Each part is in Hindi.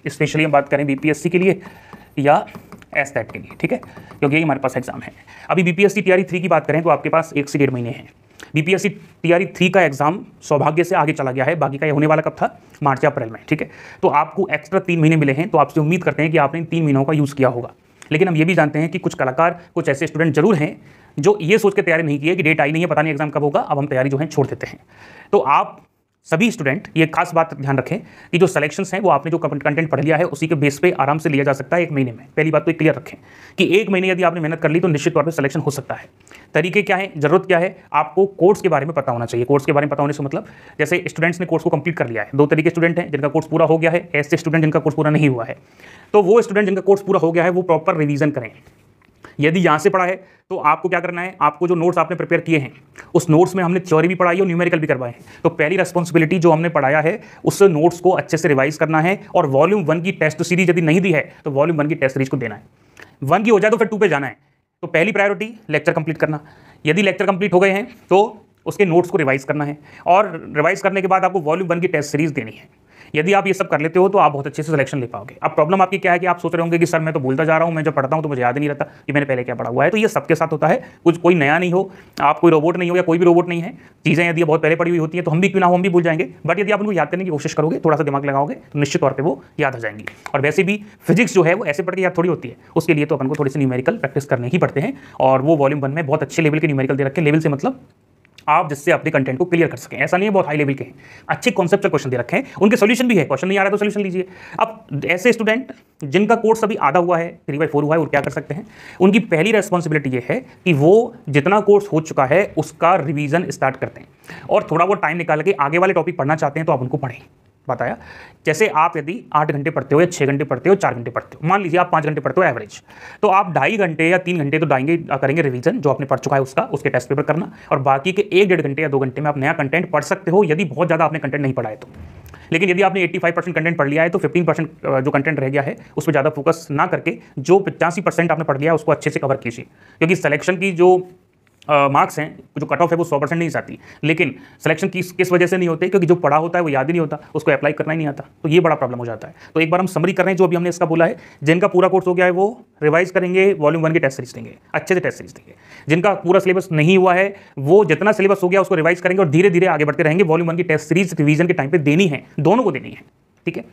स्पेशली हम बात करें बीपीएससी के लिए या एसटेट के लिए, ठीक है, क्योंकि यही हमारे पास एग्जाम है। अभी बीपीएससी टीआरई 3 की बात करें तो आपके पास 1 से 1.5 महीने हैं। बीपीएससी टीआरई 3 का एग्जाम सौभाग्य से आगे चला गया है, बाकी का ये होने वाला कब था, मार्च या अप्रैल में, ठीक है। तो आपको एक्स्ट्रा 3 महीने मिले हैं, तो आपसे उम्मीद करते हैं कि आपने इन 3 महीनों का यूज़ किया होगा। लेकिन हम ये भी जानते हैं कि कुछ कलाकार, कुछ ऐसे स्टूडेंट जरूर हैं जो ये सोच के तैयारी नहीं की है कि डेट आई नहीं है, पता नहीं एग्जाम कब होगा, अब हम तैयारी जो है छोड़ देते हैं। तो आप सभी स्टूडेंट ये खास बात ध्यान रखें कि जो सिलेक्शंस हैं वो आपने जो कंटेंट पढ़ लिया है उसी के बेस पे आराम से लिया जा सकता है 1 महीने में। पहली बात तो क्लियर रखें कि 1 महीने यदि आपने मेहनत कर ली तो निश्चित तौर पे सिलेक्शन हो सकता है। तरीके क्या है, जरूरत क्या है, आपको कोर्स के बारे में पता होना चाहिए। कोर्स के बारे में पता होने से मतलब जैसे स्टूडेंट्स ने कोर्स को कंप्लीट कर लिया है, 2 तरीके स्टूडेंट हैं, जिनका कोर्स पूरा हो गया है, ऐसे स्टूडेंट जिनका कोर्स पूरा नहीं हुआ है। तो वो स्टूडेंट जिनका कोर्स पूरा हो गया है वो प्रॉपर रिवीजन करें। यदि यहाँ से पढ़ा है तो आपको क्या करना है, आपको जो नोट्स आपने प्रिपेयर किए हैं उस नोट्स में हमने थ्योरी भी पढ़ाई और न्यूमेरिकल भी करवाए हैं। तो पहली रिस्पॉन्सिबिलिटी जो हमने पढ़ाया है उस नोट्स को अच्छे से रिवाइज करना है, और वॉल्यूम 1 की टेस्ट सीरीज यदि नहीं दी है तो वॉल्यूम 1 की टेस्ट सीरीज को देना है। 1 की हो जाए तो फिर 2 पे जाना है। तो पहली प्रायोरिटी लेक्चर कंप्लीट करना, यदि लेक्चर कंप्लीट हो गए हैं तो उसके नोट्स को रिवाइज करना है, और रिवाइज करने के बाद आपको वॉल्यूम 1 की टेस्ट सीरीज देनी है। यदि आप ये सब कर लेते हो तो आप बहुत अच्छे से सिलेक्शन ले पाओगे। अब प्रॉब्लम आपकी क्या है कि आप सोच रहे होंगे कि सर मैं तो भूलता जा रहा हूँ, मैं जब पढ़ता हूँ तो मुझे याद ही नहीं रहता कि मैंने पहले क्या पढ़ा हुआ है। तो ये सबके साथ होता है, कुछ कोई नया नहीं हो, आप कोई रोबोट नहीं हो या कोई भी रोबोट नहीं है। चीज़ें यदि बहुत पहले पढ़ी हुई होती है तो हम भी क्यों ना हो, हम भी भूल जाएंगे, बट यदि आप उनको याद करने की कोशिश करोगे, थोड़ा सा दिमाग लगाओगे तो निश्चित तौर पर वो याद आ जाएंगी। और वैसे भी फिजिक्स जो है वो ऐसे पढ़ के याद थोड़ी होती है, उसके लिए तो अपन को थोड़ी सी न्यूमेरिकल प्रैक्टिस करने ही पड़ते हैं। और वो वॉल्यूम 1 में बहुत अच्छे लेवल के न्यूमेरिकल दे रखे हैं। लेवल से मतलब आप जिससे अपने कंटेंट को क्लियर कर सकें, ऐसा नहीं है बहुत हाई लेवल के हैं, अच्छे कॉन्सेप्चुअल क्वेश्चन दे रखे हैं, उनके सॉल्यूशन भी है। क्वेश्चन नहीं आ रहा है तो सॉल्यूशन लीजिए। अब ऐसे स्टूडेंट जिनका कोर्स अभी आधा हुआ है, 3/4 हुआ है, वो क्या कर सकते हैं, उनकी पहली रेस्पॉन्सिबिलिटी ये है कि वो जितना कोर्स हो चुका है उसका रिवीजन स्टार्ट करते हैं, और थोड़ा बहुत टाइम निकाल के आगे वाले टॉपिक पढ़ना चाहते हैं तो आप उनको पढ़ें। बताया, जैसे आप यदि 8 घंटे पढ़ते हो या 6 घंटे पढ़ते हो, 4 घंटे पढ़ते हो, मान लीजिए आप 5 घंटे पढ़ते हो एवरेज, तो आप 2.5 घंटे या 3 घंटे तो करेंगे रिवीजन जो आपने पढ़ चुका है उसके टेस्ट पेपर करना, और बाकी के 1-1.5 घंटे या 2 घंटे में आप नया कंटेंट पढ़ सकते हो यदि बहुत ज़्यादा आपने कंटेंट नहीं पढ़ा है तो। लेकिन यदि आपने 85% कंटेंट पढ़ लिया है तो 15% जो कंटेंट रह गया है उस पर ज़्यादा फोकस ना करके जो 85% आपने पढ़ लिया है उसको अच्छे से कवर कीजिए, क्योंकि सिलेक्शन की जो मार्क्स हैं, जो कट ऑफ है वो 100% नहीं जाती, लेकिन सिलेक्शन किस वजह से नहीं होते, क्योंकि जो पढ़ा होता है वो याद ही नहीं होता, उसको अप्लाई करना ही नहीं आता, तो ये बड़ा प्रॉब्लम हो जाता है। तो एक बार हम समरी कर रहे हैं जो अभी हमने इसका बोला है, जिनका पूरा कोर्स हो गया है वो रिवाइज करेंगे, वॉल्यूम 1 की टेस्ट सीरीज देंगे, अच्छे से टेस्ट सीरीज देंगे। जिनका पूरा सिलेबस नहीं हुआ है वो जितना सिलेबस हो गया उसको रिवाइज करेंगे और धीरे धीरे आगे बढ़ते रहेंगे। वॉल्यूम 1 की टेस्ट सीरीज रिवीजन के टाइम पे देनी है, दोनों को देनी है, ठीक है।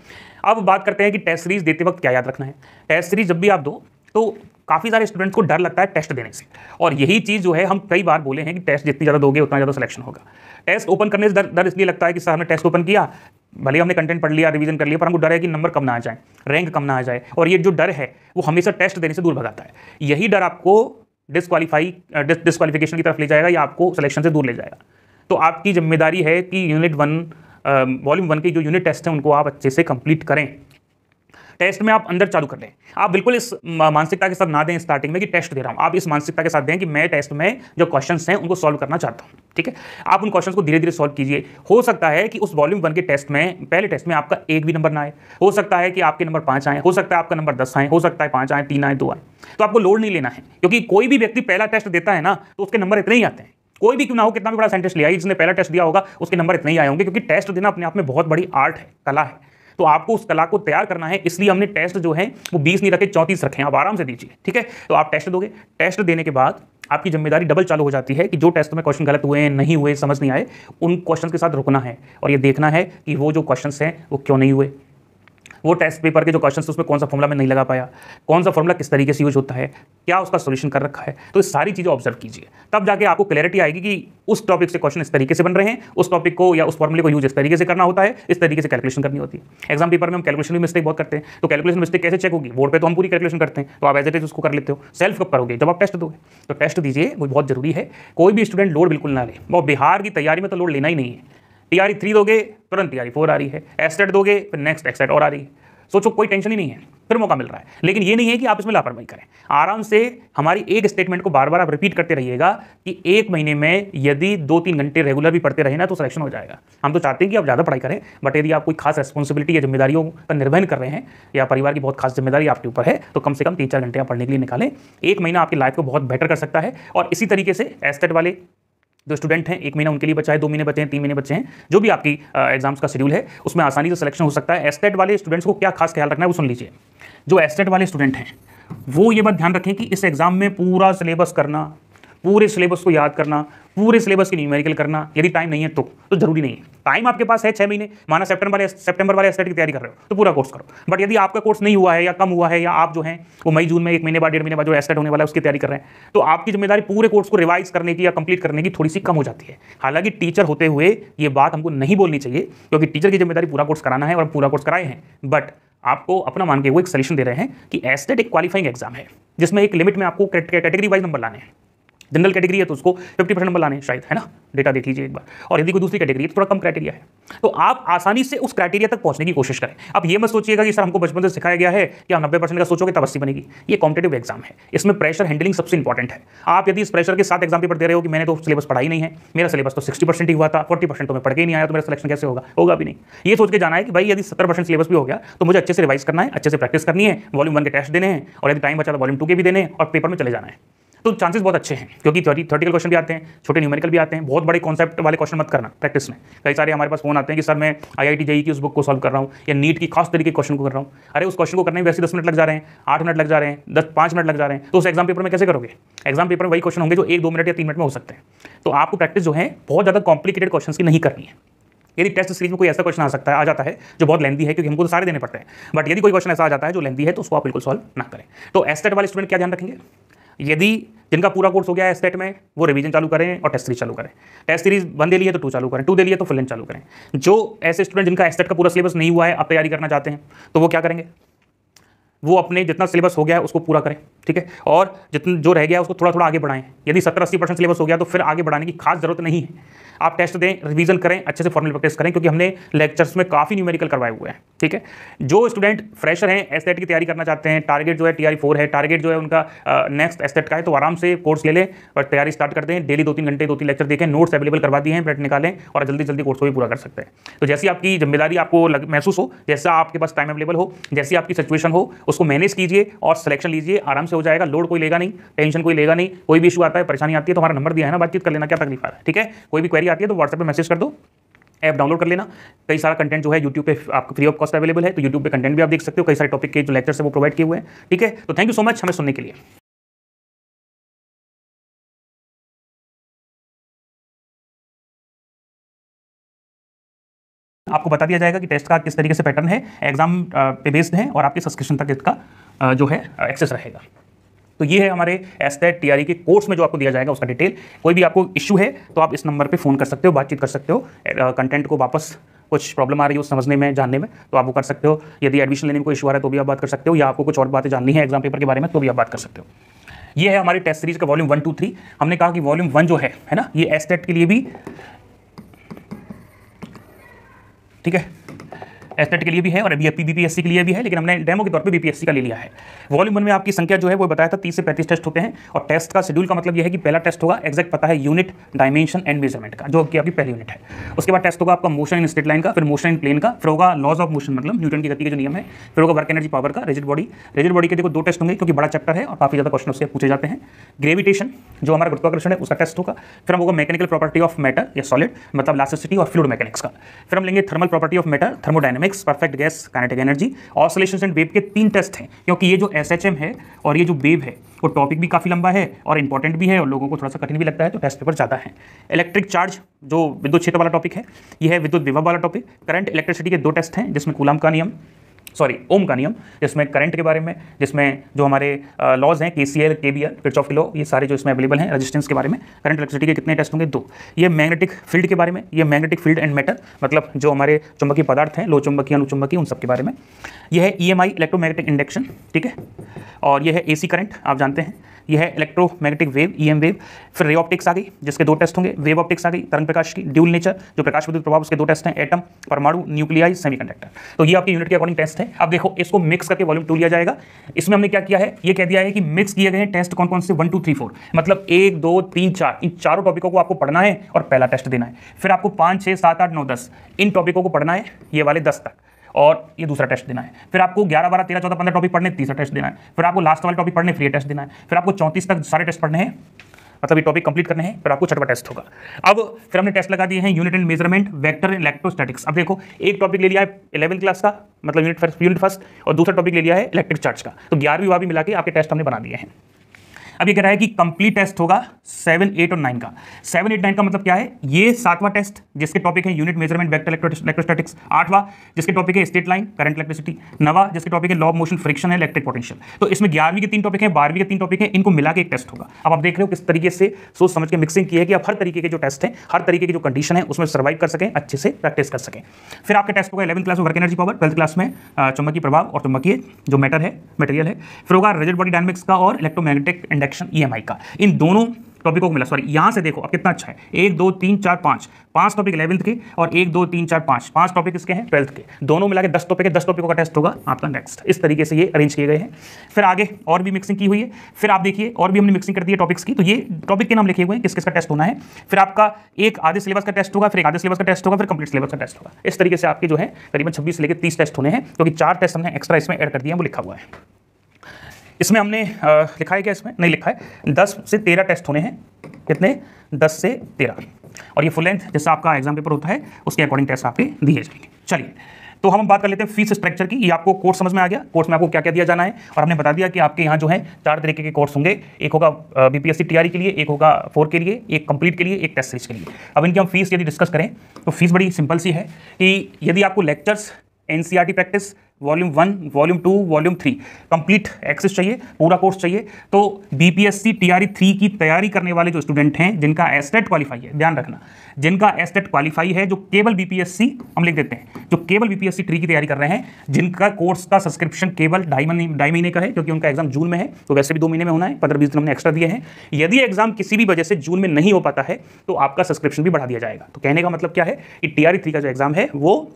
अब बात करते हैं कि टेस्ट सीरीज देते वक्त क्या याद रखना है। टेस्ट सीरीज जब भी आप दो तो काफ़ी सारे स्टूडेंट्स को डर लगता है टेस्ट देने से, और यही चीज़ जो है हम कई बार बोले हैं कि टेस्ट जितनी ज़्यादा दोगे उतना ज़्यादा सिलेक्शन होगा। टेस्ट ओपन करने से डर इसलिए लगता है कि सर हमने टेस्ट ओपन किया, भले हमने कंटेंट पढ़ लिया, रिवीजन कर लिया, पर हमको डर है कि नंबर कम ना आ जाए, रैंक कम ना आ जाए, और ये जो डर है वो हमेशा टेस्ट देने से दूर भगाता है। यही डर आपको डिस्क्वालिफिकेशन की तरफ ले जाएगा या आपको सिलेक्शन से दूर ले जाएगा। तो आपकी जिम्मेदारी है कि यूनिट 1 वॉल्यूम 1 के जो यूनिट टेस्ट हैं उनको आप अच्छे से कंप्लीट करें। टेस्ट में आप अंदर चालू कर लें, आप बिल्कुल इस मानसिकता के साथ ना दें स्टार्टिंग में कि टेस्ट दे रहा हूं, आप इस मानसिकता के साथ दें कि मैं टेस्ट में जो क्वेश्चंस हैं उनको सॉल्व करना चाहता हूं, ठीक है। आप उन क्वेश्चंस को धीरे धीरे सॉल्व कीजिए। हो सकता है कि उस वॉल्यूम 1 के टेस्ट में, पहले टेस्ट में आपका 1 भी नंबर ना आए, हो सकता है कि आपके नंबर 5 आए, हो सकता है आपका नंबर 10 आए, हो सकता है 5 आए, 3 आए, 2 आए, तो आपको लोड नहीं लेना है, क्योंकि कोई भी व्यक्ति पहला टेस्ट देता है ना तो उसके नंबर इतने ही आते हैं। कोई भी क्यों ना हो, कितना भी बड़ा साइंटिस्ट लिया, जिसने पहला टेस्ट दिया होगा उसके नंबर इतने ही आए होंगे, क्योंकि टेस्ट देना अपने आप में बहुत बड़ी आर्ट है, कला है। तो आपको उस कला को तैयार करना है, इसलिए हमने टेस्ट जो है वो 20 नहीं रखे, 34 रखे हैं। आप आराम से दीजिए, ठीक है। तो आप टेस्ट दोगे, टेस्ट देने के बाद आपकी जिम्मेदारी डबल चालू हो जाती है कि जो टेस्ट में क्वेश्चन गलत हुए, नहीं हुए, समझ नहीं आए, उन क्वेश्चन के साथ रुकना है और ये देखना है कि वो जो क्वेश्चन हैं वो क्यों नहीं हुए, वो टेस्ट पेपर के जो क्वेश्चन उसमें कौन सा फॉर्मूला में नहीं लगा पाया, कौन सा फॉर्मूला किस तरीके से यूज होता है, क्या उसका सॉल्यूशन कर रखा है। तो इस सारी चीज़ें ऑब्जर्व कीजिए, तब जाके आपको क्लैरिटी आएगी कि उस टॉपिक से क्वेश्चन इस तरीके से बन रहे हैं, उस टॉपिक को या उस फॉर्मूले को यूज इस तरीके से करना होता है, इस तरीके से कैलकुलेशन करनी होती है। एग्जाम पेपर में हम कैलकुलेशन में मिस्टेक बहुत करते हैं, तो कैलकुलेशन मिस्टेक कैसे चेक होगी, बोर्ड पे तो हम पूरी कैलकुलेशन करते हैं, तो आप एज इट इज उसको कर लेते हो। सेल्फ कब करोगे, जब आप टेस्ट दोगे। तो टेस्ट दीजिए, वो बहुत जरूरी है। कोई भी स्टूडेंट लोड बिल्कुल ना ले, वो बिहार की तैयारी में तो लोड लेना ही नहीं है। टीआरई 3 दोगे तुरंत टीआरई 4 आ रही है, एस्टेट दोगे फिर नेक्स्ट एक्सेट और आ रही है। सोचो कोई टेंशन ही नहीं है, फिर मौका मिल रहा है। लेकिन ये नहीं है कि आप इसमें लापरवाही करें। आराम से हमारी एक स्टेटमेंट को बार बार आप रिपीट करते रहिएगा कि 1 महीने में यदि 2-3 घंटे रेगुलर भी पढ़ते रहे ना तो सिलेक्शन हो जाएगा। हम तो चाहते हैं कि आप ज़्यादा पढ़ाई करें, बट यदि आप कोई खास रेस्पॉन्सिबिलिटी या जिम्मेदारियों का निर्वहन कर रहे हैं या परिवार की बहुत खास जिम्मेदारी आपके ऊपर है, तो कम से कम 3-4 घंटे आप पढ़ने के लिए निकालें। 1 महीना आपकी लाइफ को बहुत बेटर कर सकता है। और इसी तरीके से एस्टेट वाले जो स्टूडेंट हैं 1 महीना उनके लिए बचा है, 2 महीने बचे हैं, 3 महीने बचे हैं, जो भी आपकी एग्जाम्स का शेड्यूल है उसमें आसानी से सिलेक्शन हो सकता है। एस्टेट वाले स्टूडेंट्स को क्या खास ख्याल रखना है वो सुन लीजिए। जो एस्टेट वाले स्टूडेंट हैं वो ये बात ध्यान रखें कि इस एग्जाम में पूरा सिलेबस करना, पूरे सिलेबस को याद करना, पूरे सिलेबस की न्यूमेरिकल करना, यदि टाइम नहीं है तो जरूरी नहीं है। टाइम आपके पास है 6 महीने, माना सितंबर वाले एस्टेट की तैयारी कर रहे हो तो पूरा कोर्स करो। बट यदि आपका कोर्स नहीं हुआ है या कम हुआ है, या आप जो है वो मई जून में 1 महीने बाद 1.5 महीने बाद जो एस्टेट होने वाला है उसकी तैयारी कर रहे हैं, तो आपकी जिम्मेदारी पूरे कोर्स को रिवाइज करने की या कंप्लीट करने की थोड़ी सी कम हो जाती है। हालांकि टीचर होते हुए ये बात हमको नहीं बोलनी चाहिए, क्योंकि टीचर की जिम्मेदारी पूरा कोर्स कराना है और पूरा कोर्स कराए हैं। बट आपको अपना मान के वो एक सॉल्यूशन दे रहे हैं कि एस्टेट एक क्वालिफाइंग एग्जाम है जिसमें एक लिमिट में आपको कैटेगरी वाइज नंबर लाने हैं। जनरल कैटेगरी है तो उसको 50% नंबर लाने शायद, है ना, डेटा देख लीजिए एक बार। और यदि कोई दूसरी कैटेगरी है तो थोड़ा कम क्राइटेरिया है, तो आप आसानी से उस क्राइटेरिया तक पहुंचने की कोशिश करें। अब ये मत सोचिएगा कि सर हमको बचपन से सिखाया गया है कि आप 90% का सोचोगे तब 80 बनेगी। ये कॉम्पिटेटिव एग्जाम है, इसमें प्रेशर हैंडलिंग सबसे इंपॉर्टेंट है। आप यदि इस प्रेशर के साथ एग्जाम पेपर दे रहे हो कि मैंने तो सिलेबस पढ़ा ही नहीं है, मेरा सिलेबस तो 60% ही हुआ था, 40% तो मैं पढ़ के ही नहीं आया, तो मेरा सिलेक्शन कैसे होगा? होगा भी नहीं। ये सोच के जाना है कि भाई यदि 70% सिलेबस भी हो गया तो मुझे अच्छे से रिवाइज करना है, अच्छे से प्रैक्टिस करनी है, वॉल्यूम 1 के टेस्ट देने हैं, और यदि टाइम बचा तो वॉल्यूम 2 के भी देने हैं, और पेपर में चले जाना है। तो चांसेस बहुत अच्छे हैं, क्योंकि थ्योरेटिकल क्वेश्चन भी आते हैं, छोटे न्यूमेरिकल भी आते हैं। बहुत बड़े कॉन्सेप्ट वाले क्वेश्चन मत करना प्रैक्टिस में। कई सारे हमारे पास फोन आते हैं कि सर मैं IIT JEE की उस बुक को सॉल्व कर रहा हूँ, या नीट की खास तरीके के क्वेश्चन को कर रहा हूँ। अरे उस क्वेश्चन को करने में वैसे 10 मिनट लग जा रहे हैं, 8 मिनट लग जा रहे हैं, 5 मिनट लग जा रहे हैं, तो उस एग्जाम पेपर में कैसे करोगे? एग्जाम पेपर में वही क्वेश्चन होंगे जो 1-2 मिनट या 3 मिनट में हो सकते हैं। तो आपको प्रैक्टिस जो है बहुत ज़्यादा कॉम्प्लिकेटेड क्वेश्चन की नहीं करनी है। यदि टेस्ट सीरीज में कोई ऐसा क्वेश्चन आ जाता है जो बहुत लेंदी है, क्योंकि हमको तो सारे देने पड़ते हैं, बट यदि कोई क्वेश्चन ऐसा आ जाता है जो लेंदी है तो उसको आप बिल्कुल सॉल्व ना करें। तो एस्टेट वाले स्टूडेंट क्या ध्यान रखेंगे? यदि जिनका पूरा कोर्स हो गया है एस्टेट में, वो रिवीजन चालू करें और टेस्ट सीरीज चालू करें। टेस्ट सीरीज 1 दे ली है तो 2 चालू करें, 2 दे लिया तो फुल लेंथ चालू करें। जो ऐसे स्टूडेंट जिनका एस्टेट का पूरा सिलेबस नहीं हुआ है, आप तैयारी करना चाहते हैं, तो वो क्या करेंगे? वो अपने जितना सिलेबस हो गया है उसको पूरा करें, ठीक है, और जितना जो रह गया है उसको थोड़ा थोड़ा आगे बढ़ाएं। यदि 70-80% सिलेबस हो गया तो फिर आगे बढ़ाने की खास जरूरत नहीं है। आप टेस्ट दें, रिवीजन करें, अच्छे से फॉर्मल प्रैक्टिस करें, क्योंकि हमने लेक्चर्स में काफ़ी न्यूमेरिकल करवाए हुए हैं, ठीक है। जो स्टूडेंट फ्रेशर हैं, एस्टेट की तैयारी करना चाहते हैं, टारगेट जो है TRE 4 है, टारगेट जो है उनका नेक्स्ट एस्टेट का है, तो आराम से कोर्स ले लें और तैयारी स्टार्ट कर दें। डेली 2-3 घंटे 2-3 लेक्चर देखें, नोट्स अवेलेबल करवा दिए हैं, प्रिंट निकालें और जल्दी जल्दी कोर्स को भी पूरा कर सकते हैं। तो जैसी आपकी जिम्मेदारी आपको महसूस हो, जैसा आपके पास टाइम अवेलेबल हो, जैसी आपकी सिचुएशन हो, उसको मैनेज कीजिए और सिलेक्शन लीजिए। आराम से हो जाएगा, लोड कोई लेगा नहीं, टेंशन कोई लेगा नहीं। कोई भी इशू आता है, परेशानी आती है तो हमारा नंबर दिया है ना, बातचीत कर लेना, क्या तकलीफ आ रहा है, ठीक है। कोई भी क्वेरी आती है तो व्हाट्सएप पे मैसेज कर दो, ऐप डाउनलोड कर लेना। कई सारा कंटेंट जो है यूट्यूब पे आपको फ्री ऑफ कॉस्ट अवेलेबल है, तो यूट्यूब पे कंटेंट भी आप देख सकते हो। कई सारे टॉपिक के जो लेक्चर्स है वो प्रोवाइड किए हुए हैं, ठीक है। तो थैंक यू सो मच हमें सुनने के लिए। आपको बता दिया जाएगा कि टेस्ट का किस तरीके से पैटर्न है, एग्जाम पे बेस्ड है, और आपके सब्सक्रिप्शन तक इसका जो है एक्सेस रहेगा। तो ये है हमारे एस्टेट TRE के कोर्स में जो आपको दिया जाएगा उसका डिटेल। कोई भी आपको इश्यू है तो आप इस नंबर पे फ़ोन कर सकते हो, बातचीत कर सकते हो। कंटेंट को वापस कुछ प्रॉब्लम आ रही है उस समझने में, जानने में, तो आप वो कर सकते हो। यदि एडमिशन लेने में कोई इशू आ रहा है तो भी आप बात कर सकते हो, या आपको कुछ और बातें जाननी है एग्जाम पेपर के बारे में तो भी आप बात कर सकते हो। ये है हमारी टेस्ट सीरीज का वॉल्यूम 1, 2, 3। हमने कहा कि वॉल्यूम 1 जो है ना, ये एस्टेट के लिए भी, ठीक है, एस्टेट के लिए भी है और अभी BPSC के लिए भी है, लेकिन हमने डेमो के तौर पे BPSC का ले लिया है। वॉल्यूम 1 में आपकी संख्या जो है वो बताया था 30 से 35 टेस्ट होते हैं, और टेस्ट का शेड्यूल का मतलब ये है कि पहला टेस्ट होगा, एग्जैक्ट पता है, यूनिट डायमेंशन एंड मेजरमेंट का, जो कि आपकी पहली यूनिट है। उसके बाद टेस्ट होगा आपका मोशन इन स्ट्रेट लाइन का, फिर मोशन इन प्लेन का, फिर होगा लॉज ऑफ मोशन, मतलब न्यूटन की गति के जो नियम है, फिर होगा वर्क एनर्जी पावर का, रिजिड बॉडी के देखो 2 टेस्ट होंगे क्योंकि बड़ा चैप्टर है और काफ़ी ज़्यादा क्वेश्चन उससे पूछे जाते हैं। ग्रेविटेशन जो हमारा गुरुत्वाकर्षण है उसका टेस्ट होगा, फिर हम होगा मैकेनिकल प्रॉपर्टी ऑफ मैटर या सॉलिड, मतलब इलास्टिसिटी और फ्लूइड मैकेनिक्स का, फिर हम लेंगे thermal property of matter, thermodynamics, perfect gas, kinetic energy, oscillations and wave के 3 टेस्ट हैं। क्योंकि ये जो SHM है और ये जो वेव है वो टॉपिक भी काफ़ी लंबा है और इंपॉर्टेंट भी है और लोगों को थोड़ा सा कठिन भी लगता है, तो टेस्ट पेपर ज़्यादा है। इलेक्ट्रिक चार्ज जो विद्युत क्षेत्र वाला टॉपिक है, ये है विद्युत विभव वाला टॉपिक। करंट इलेक्ट्रिसिटी के 2 टेस्ट हैं, जिसमें कूलम का नियम, ओम का नियम, जिसमें करंट के बारे में, जिसमें जो हमारे लॉज हैं KCL, KVL, किरचॉफ के लॉ, ये सारे जो इसमें अवेलेबल हैं। रेजिस्टेंस के बारे में, करंट इलेक्ट्रिसिटी के कितने टेस्ट होंगे? 2। ये मैग्नेटिक फील्ड के बारे में, ये मैग्नेटिक फील्ड एंड मैटर, मतलब जो हमारे चुंबकीय पदार्थ हैं, लो चुंबकीय, अनुचुंबकीय, उन सब के बारे में। यह है EMI, इलेक्ट्रोमैग्नेटिक इंडक्शन, ठीक है, और यह है AC करंट, आप जानते हैं। यह है इलेक्ट्रोमैग्नेटिक वेव, EM वेव। फिर रे ऑप्टिक्स आ गई, जिसके 2 टेस्ट होंगे। वेव ऑप्टिक्स आ गई, तरंग प्रकाश की, ड्यूल नेचर, जो प्रकाश विद्युत प्रभाव, उसके 2 टेस्ट हैं। एटम, परमाणु, न्यूक्लियाई, सेमीकंडक्टर। तो ये आपकी यूनिट के अकॉर्डिंग टेस्ट है। अब देखो, इसको मिक्स करके वॉल्यूम 2 लिया जाएगा। इसमें हमने क्या किया है, ये कह दिया है कि मिक्स किए गए टेस्ट कौन कौन से, 1, 2, 3, 4, मतलब 1, 2, 3, 4, इन चारों टॉपिकों को आपको पढ़ना है और पहला टेस्ट देना है। फिर आपको 5, 6, 7, 8, 9, 10 इन टॉपिकों को पढ़ना है, ये वाले 10 तक, और ये दूसरा टेस्ट देना है। फिर आपको 11, 12, 13, 14, 15 टॉपिक पढ़ने, तीसरा टेस्ट देना है। फिर आपको लास्ट वाला टॉपिक पढ़ने, फ्री टेस्ट देना है। फिर आपको 34 तक सारे टेस्ट पढ़ने हैं, मतलब ये टॉपिक कंप्लीट करने हैं, फिर आपको छठवां टेस्ट होगा। अब फिर हमने टेस्ट लगा दिए हैं unit and measurement, vector, electrostatics. अब देखो एक टॉपिक ले लिया है 11वीं क्लास का, मतलब यूनिट फर्स्ट, और दूसरा टॉपिक ले लिया है इलेक्ट्रिक चार्ज का। तो 11वीं 12वीं मिला के आपके टेस्ट हमने बना दिए हैं। अब ये कह रहा है कि कंप्लीट टेस्ट होगा 7, 8 और 9 का। 7, 8, 9 का मतलब क्या है, ये 7वां टेस्ट जिसके टॉपिक है यूनिट मेजरमेंट, वेक्टर, इलेक्ट्रोस्टैटिक्स। 8वां जिसके टॉपिक है स्ट्रेट लाइन, करंट, इलेक्ट्रिसिटी। 9वां जिसके टॉपिक है लॉ ऑफ मोशन, फ्रिक्शन है, इलेक्ट्रिक पोटेंशियल। तो इसमें 11वीं के 3 टॉपिक है, 12वीं के 3 टॉपिक है, इनको मिला के एक टेस्ट होगा। अब आप देख रहे हो किस तरीके से सोच समझ के मिक्सिंग की है कि आप हर तरीके के जो टेस्ट हैं, हर तरीके की जो कंडीशन है उसमें सर्वाइव कर सकें, अच्छे से प्रैक्टिस कर सकें। फिर आपका टेस्ट होगा 11वीं क्लास में वर्क एनर्जी पावर, 12वीं क्लास में चुंबकीय प्रभाव और चुंबकीय जो मैटर है, मटेरियल है। फिर होगा रिजिड बॉडी डायनामिक्स का और इलेक्ट्रोमैग्नेटिक इंडक्शन EMI का। इन दोनों टॉपिकों को मिला, सॉरी यहां से देखो अब कितना अच्छा है, 1 2 3 4 5 टॉपिक 11वीं के और 1 2 3 4 5 टॉपिक इसके हैं 12वीं के, दोनों मिला के 10 टॉपिक है। 10 टॉपिकों का टेस्ट होगा आपका नेक्स्ट। इस तरीके से ये अरेंज किए गए हैं। फिर आगे और भी मिक्सिंग की हुई है। फिर आप देखिए और भी हमने मिक्सिंग कर दी है टॉपिक्स की। तो ये टॉपिक के नाम लिखे हुए हैं, किस किस का टेस्ट होना है। फिर आपका एक आधे सिलेबस का टेस्ट होगा, फिर एक आधे सिलेबस का टेस्ट होगा, फिर कंप्लीट सिलेबस का टेस्ट होगा। इस तरीके से आपके जो है करीबन 26 से लेकर 30 टेस्ट होने हैं, क्योंकि 4 टेस्ट हमने एक्स्ट्रा इसमें ऐड कर दिया है, वो लिखा हुआ है इसमें। हमने लिखा है क्या, इसमें नहीं लिखा है। 10 से 13 टेस्ट होने हैं। कितने? 10 से 13। और ये फुल लेंथ जैसा आपका एग्जाम पेपर होता है उसके अकॉर्डिंग टेस्ट आपके दिए जाएंगे। चलिए तो हम बात कर लेते हैं फीस स्ट्रक्चर की। ये आपको कोर्स समझ में आ गया, कोर्स में आपको क्या क्या दिया जाना है। और हमने बता दिया कि आपके यहाँ जो है 4 तरीके के कोर्स होंगे। एक होगा BPSC TRE के लिए, एक होगा 4 के लिए, एक कंप्लीट के लिए, एक टेस्ट सीरीज के लिए। अब इनकी हम फीस यदि डिस्कस करें तो फीस बड़ी सिंपल सी है कि यदि आपको lectures, NCERT practice, volume 1, volume 2, volume 3 complete access चाहिए, पूरा कोर्स चाहिए, तो BPSC TRE 3 की तैयारी करने वाले जो स्टूडेंट हैं जिनका एस्टेट क्वालिफाई है, ध्यान रखना, जिनका एस्टेट क्वालिफाई है, जो केवल BPSC हम लिख देते हैं, जो केवल BPSC 3 की तैयारी कर रहे हैं, जिनका कोर्स का सब्सक्रिप्शन केवल 2.5 महीने का है, क्योंकि उनका एग्जाम जून में है, तो वैसे भी 2 महीने में होना है, 15-20 दिन हमने एक्स्ट्रा दिए हैं। यदि एग्जाम किसी भी वजह से जून में नहीं हो पाता है तो आपका सब्सक्रिप्शन भी बढ़ा दिया जाएगा। तो कहने का मतलब क्या है कि TRE 3 का जो एग्जाम है वो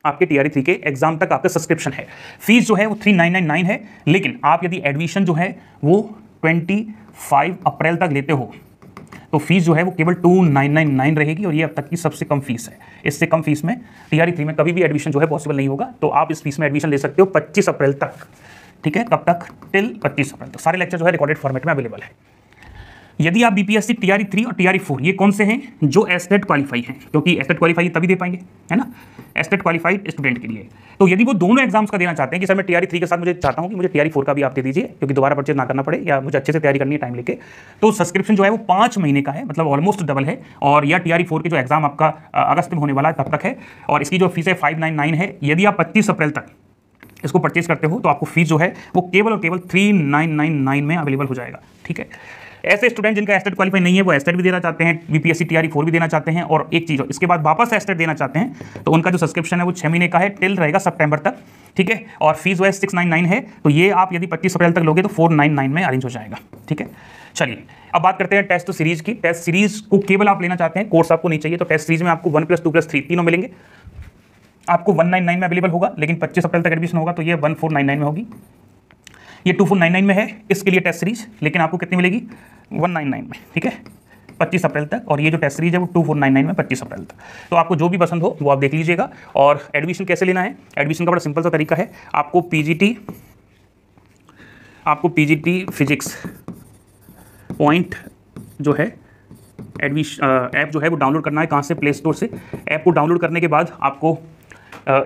आपके TRE 3 के एग्जाम तक आपका सब्सक्रिप्शन है। फीस जो है वो 3999 है, लेकिन आप यदि एडमिशन जो है वो 25 अप्रैल तक लेते हो तो फीस जो है वो केवल 2999 रहेगी, और ये अब तक की सबसे कम फीस है। इससे कम फीस में TRE 3 में कभी भी एडमिशन जो है पॉसिबल नहीं होगा। तो आप इस फीस में एडमिशन ले सकते हो 25 अप्रैल तक। ठीक है, कब तक? टिल 25 अप्रैल तक। सारे लेक्चर जो है रिकॉर्डेड फॉर्मेट में अवेलेबल है। यदि आप BPSC TRE 3 और TRE 4 ये कौन से हैं जो एस्टेट क्वालिफाई हैं, क्योंकि एस्टेट क्वालिफाई तभी दे पाएंगे, है ना, एस्टेट क्वालिफाइड स्टूडेंट के लिए। तो यदि वो दोनों एग्जाम्स का देना चाहते हैं कि सर मैं TRE 3 के साथ मुझे चाहता हूं कि मुझे TRE 4 का भी आप दे दीजिए, क्योंकि दोबारा परचेज ना करना पड़े या मुझे अच्छे से तैयारी करनी है टाइम लेके, तो सब्सक्रिप्शन जो है वो 5 महीने का है, मतलब ऑलमोस्ट डबल है। और यह TRE 4 के जो एग्जाम आपका अगस्त में होने वाला है तब तक है, और इसकी जो फीस है 599 है। यदि आप 25 अप्रैल तक इसको परचेज करते हो तो आपको फीस जो है वो केवल और केवल 3999 में अवेलेबल हो जाएगा। ठीक है, ऐसे स्टूडेंट जिनका एस्टेट क्वालिफाई नहीं है वो एस्टेट भी देना चाहते हैं, BPSC TRE 4 भी देना चाहते हैं, और एक चीज़ इसके बाद वापस एस्टेट देना चाहते हैं, तो उनका जो सब्सक्रिप्शन है वो 6 महीने का है, टिल रहेगा सितंबर तक। ठीक है, और फीस जो है 699 है। तो ये आप यदि 25 अप्रैल तक लोगे तो 499 में अरेंज हो जाएगा। ठीक है, चलिए अब बात करते हैं टेस्ट सीरीज की। टेस्ट सीरीज को केवल आप लेना चाहते हैं, कोर्स आपको नहीं चाहिए, तो टेस्ट सीरीज में आपको 1 + 2 + 3 तीनों मिलेंगे। आपको 199 में अवेलेबल होगा, लेकिन 25 अप्रैल तक एडमिशन होगा तो ये 1499 में होगी। ये 2499 में है इसके लिए टेस्ट सीरीज, लेकिन आपको कितनी मिलेगी? 199 में। ठीक है, 25 अप्रैल तक। और ये जो टेस्ट सीरीज है वो 2499 में 25 अप्रैल तक। तो आपको जो भी पसंद हो वो आप देख लीजिएगा। और एडमिशन कैसे लेना है? एडमिशन का बड़ा सिंपल सा तरीका है। आपको PGT फिजिक्स पॉइंट जो है एडमिशन ऐप जो है वो डाउनलोड करना है। कहाँ से? प्ले स्टोर से। ऐप को डाउनलोड करने के बाद आपको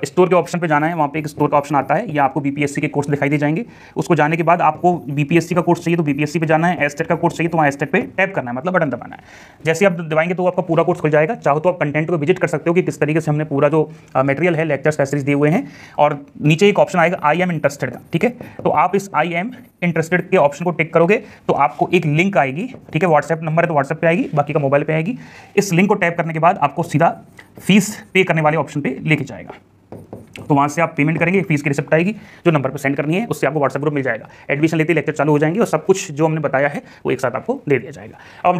स्टोर के ऑप्शन पे जाना है। वहाँ पे एक स्टोर का ऑप्शन आता है, या आपको BPSC के कोर्स दिखाई दे जाएंगे। उसको जाने के बाद आपको BPSC का कोर्स चाहिए तो BPSC पे जाना है, एस्टेट का कोर्स चाहिए तो वहाँ एस्टेट पे टैप करना है, मतलब बटन दबाना है। जैसे आप दबाएंगे तो आपका पूरा कोर्स खुल जाएगा। चाहो तो आप कंटेंट को विजिट कर सकते हो कि किस तरीके से हमने पूरा जो मटेरियल है, लेक्चर्स, टेस्ट सीरीज दिए हुए हैं। और नीचे एक ऑप्शन आएगा आई एम इंटरेस्टेड का। ठीक है, तो आप इस आई एम इंटरेस्टेड के ऑप्शन को टिक करोगे तो आपको एक लिंक आएगी। ठीक है, व्हाट्सएप नंबर है तो व्हाट्सएप पे आएगी, बाकी का मोबाइल पे आएगी। इस लिंक को टैप करने के बाद आपको सीधा फीस पे करने वाले ऑप्शन पे लेके जाएगा। तो वहाँ से आप पेमेंट करेंगे, फीस की रिसिप्ट आएगी जो नंबर पर सेंड करनी है, उससे आपको व्हाट्सएप ग्रुप मिल जाएगा। एडमिशन लेते ही लेक्चर चालू हो जाएंगे और सब कुछ जो हमने बताया है वो एक साथ आपको दे दिया जाएगा। अब हम